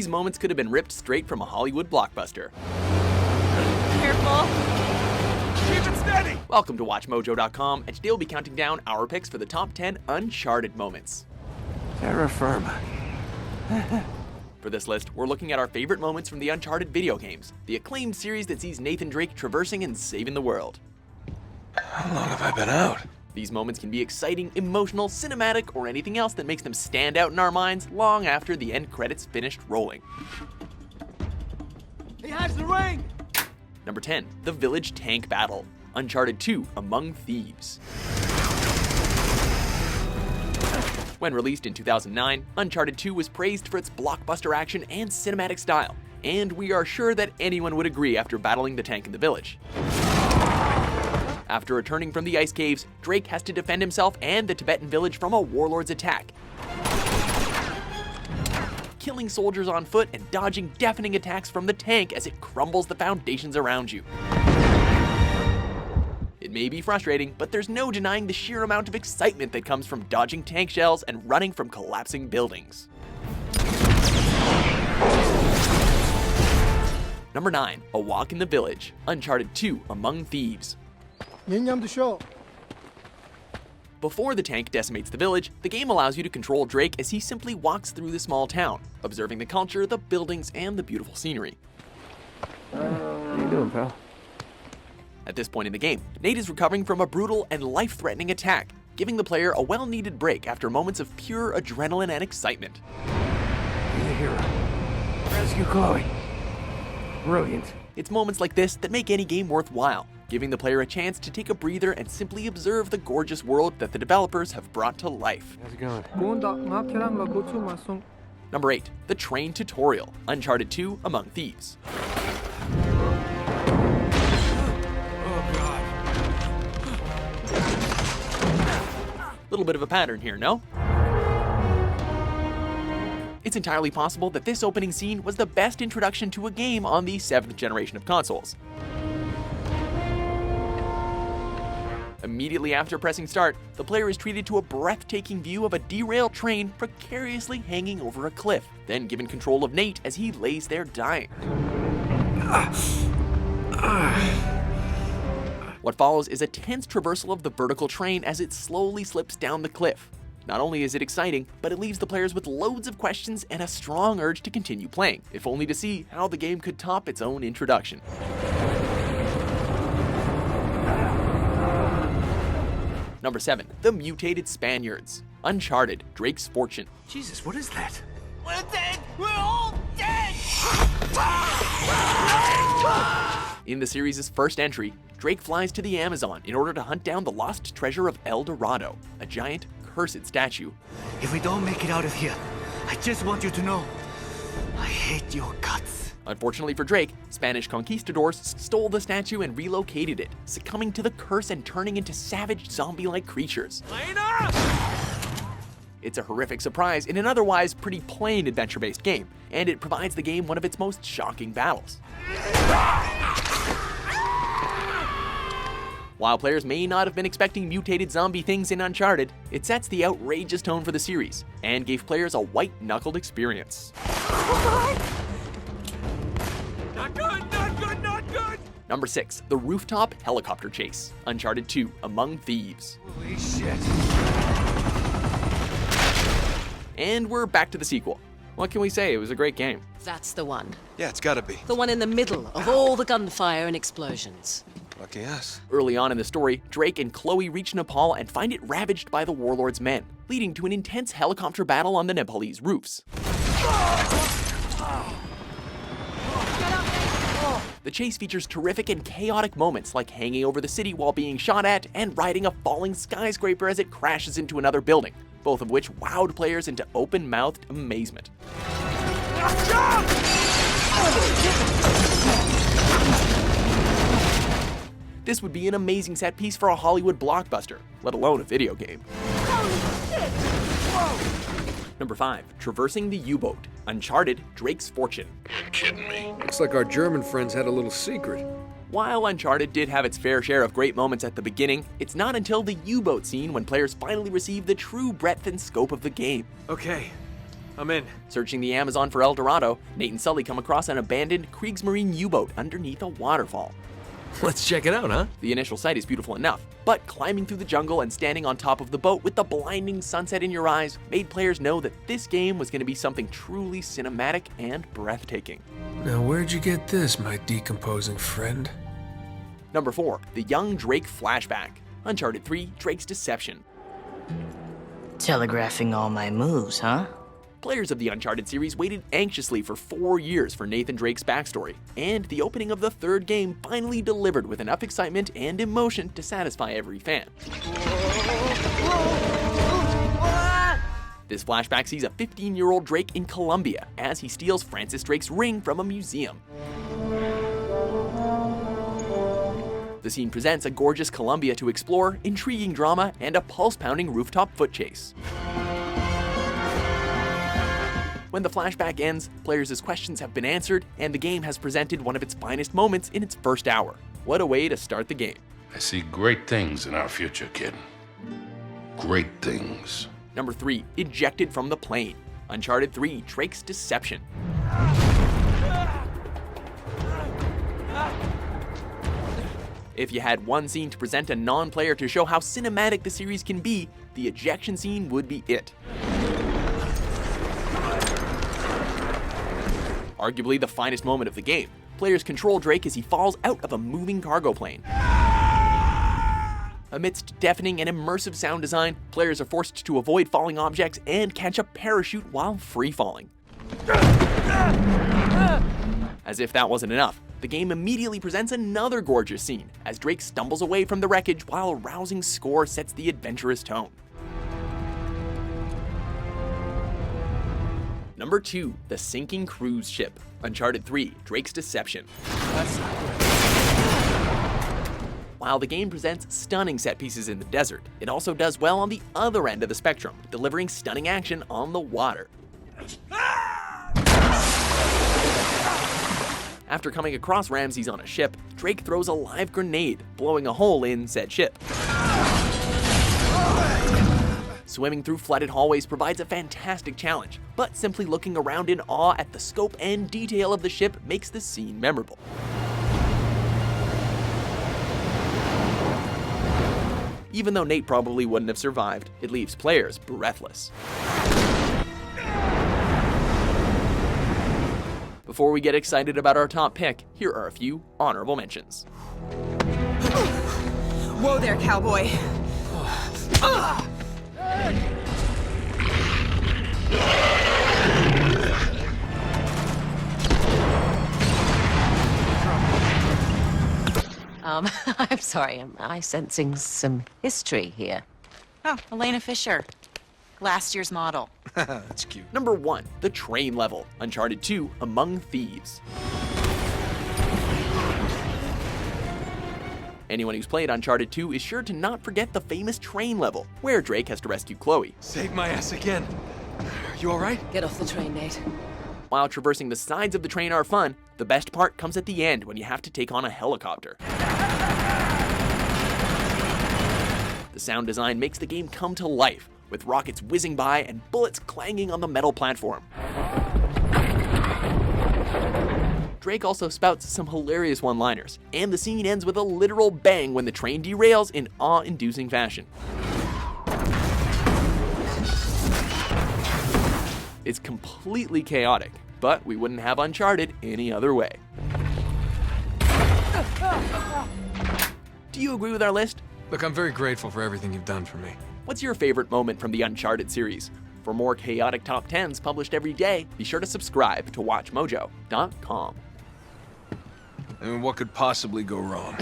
These moments could have been ripped straight from a Hollywood blockbuster. Careful. Keep it steady! Welcome to WatchMojo.com, and today we'll be counting down our picks for the top 10 Uncharted moments. Terra firma. For this list, we're looking at our favorite moments from the Uncharted video games, the acclaimed series that sees Nathan Drake traversing and saving the world. How long have I been out? These moments can be exciting, emotional, cinematic, or anything else that makes them stand out in our minds long after the end credits finished rolling. He has the ring! Number 10, the Village Tank Battle, Uncharted 2 Among Thieves. When released in 2009, Uncharted 2 was praised for its blockbuster action and cinematic style, and we are sure that anyone would agree after battling the tank in the village. After returning from the ice caves, Drake has to defend himself and the Tibetan village from a warlord's attack, killing soldiers on foot and dodging deafening attacks from the tank as it crumbles the foundations around you. It may be frustrating, but there's no denying the sheer amount of excitement that comes from dodging tank shells and running from collapsing buildings. Number 9, A Walk in the Village, Uncharted 2 Among Thieves. Before the tank decimates the village, the game allows you to control Drake as he simply walks through the small town, observing the culture, the buildings, and the beautiful scenery. How you doing, pal? At this point in the game, Nate is recovering from a brutal and life-threatening attack, giving the player a well-needed break after moments of pure adrenaline and excitement. Be the hero. Rescue Chloe. Brilliant. It's moments like this that make any game worthwhile, giving the player a chance to take a breather and simply observe the gorgeous world that the developers have brought to life. How's it going? Number 8, the Train Tutorial, Uncharted 2 Among Thieves. Little bit of a pattern here, no? It's entirely possible that this opening scene was the best introduction to a game on the 7th generation of consoles. Immediately after pressing start, the player is treated to a breathtaking view of a derailed train precariously hanging over a cliff, then given control of Nate as he lays there dying. What follows is a tense traversal of the vertical train as it slowly slips down the cliff. Not only is it exciting, but it leaves the players with loads of questions and a strong urge to continue playing, if only to see how the game could top its own introduction. Number 7, the Mutated Spaniards, Uncharted, Drake's Fortune. Jesus, what is that? We're dead! We're all dead! In the series' first entry, Drake flies to the Amazon in order to hunt down the lost treasure of El Dorado, a giant, cursed statue. If we don't make it out of here, I just want you to know, I hate your guts. Unfortunately for Drake, Spanish conquistadors stole the statue and relocated it, succumbing to the curse and turning into savage zombie-like creatures. Elena! It's a horrific surprise in an otherwise pretty plain adventure-based game, and it provides the game one of its most shocking battles. While players may not have been expecting mutated zombie things in Uncharted, it sets the outrageous tone for the series, and gave players a white-knuckled experience. Not good, not good, not good! Number 6, the Rooftop Helicopter Chase, Uncharted 2 Among Thieves. Holy shit. And we're back to the sequel. What can we say? It was a great game. That's the one. Yeah, it's gotta be. The one in the middle of all the gunfire and explosions. Lucky us. Early on in the story, Drake and Chloe reach Nepal and find it ravaged by the warlord's men, leading to an intense helicopter battle on the Nepalese roofs. The chase features terrific and chaotic moments like hanging over the city while being shot at and riding a falling skyscraper as it crashes into another building, both of which wowed players into open-mouthed amazement. This would be an amazing set piece for a Hollywood blockbuster, let alone a video game. Number 5, traversing the U-boat, Uncharted, Drake's Fortune. You're kidding me. Looks like our German friends had a little secret. While Uncharted did have its fair share of great moments at the beginning, it's not until the U-boat scene when players finally receive the true breadth and scope of the game. Okay, I'm in. Searching the Amazon for El Dorado, Nate and Sully come across an abandoned Kriegsmarine U-boat underneath a waterfall. Let's check it out, huh? The initial sight is beautiful enough, but climbing through the jungle and standing on top of the boat with the blinding sunset in your eyes made players know that this game was going to be something truly cinematic and breathtaking. Now where'd you get this, my decomposing friend? Number 4, the young Drake flashback. Uncharted 3, Drake's Deception. Telegraphing all my moves, huh? Players of the Uncharted series waited anxiously for 4 years for Nathan Drake's backstory, and the opening of the third game finally delivered with enough excitement and emotion to satisfy every fan. This flashback sees a 15-year-old Drake in Colombia as he steals Francis Drake's ring from a museum. The scene presents a gorgeous Colombia to explore, intriguing drama, and a pulse-pounding rooftop foot chase. When the flashback ends, players' questions have been answered, and the game has presented one of its finest moments in its first hour. What a way to start the game. I see great things in our future, kid. Great things. Number 3, Ejected from the Plane. Uncharted 3, Drake's Deception. If you had one scene to present a non-player to show how cinematic the series can be, the ejection scene would be it. Arguably the finest moment of the game. Players control Drake as he falls out of a moving cargo plane. Amidst deafening and immersive sound design, players are forced to avoid falling objects and catch a parachute while free falling. As if that wasn't enough, the game immediately presents another gorgeous scene as Drake stumbles away from the wreckage while a rousing score sets the adventurous tone. Number 2, the sinking cruise ship. Uncharted 3, Drake's Deception. While the game presents stunning set pieces in the desert, it also does well on the other end of the spectrum, delivering stunning action on the water. After coming across Ramses on a ship, Drake throws a live grenade, blowing a hole in said ship. Swimming through flooded hallways provides a fantastic challenge, but simply looking around in awe at the scope and detail of the ship makes the scene memorable. Even though Nate probably wouldn't have survived, it leaves players breathless. Before we get excited about our top pick, here are a few honorable mentions. Whoa there, cowboy. I'm sorry, am I sensing some history here? Oh, Elena Fisher. Last year's model. That's cute. Number 1, the train level. Uncharted 2, Among Thieves. Anyone who's played Uncharted 2 is sure to not forget the famous train level, where Drake has to rescue Chloe. Save my ass again. You alright? Get off the train, Nate. While traversing the sides of the train are fun, the best part comes at the end when you have to take on a helicopter. The sound design makes the game come to life, with rockets whizzing by and bullets clanging on the metal platform. Drake also spouts some hilarious one-liners, and the scene ends with a literal bang when the train derails in awe-inducing fashion. It's completely chaotic, but we wouldn't have Uncharted any other way. Do you agree with our list? Look, I'm very grateful for everything you've done for me. What's your favorite moment from the Uncharted series? For more chaotic top 10s published every day, be sure to subscribe to WatchMojo.com. I mean, what could possibly go wrong?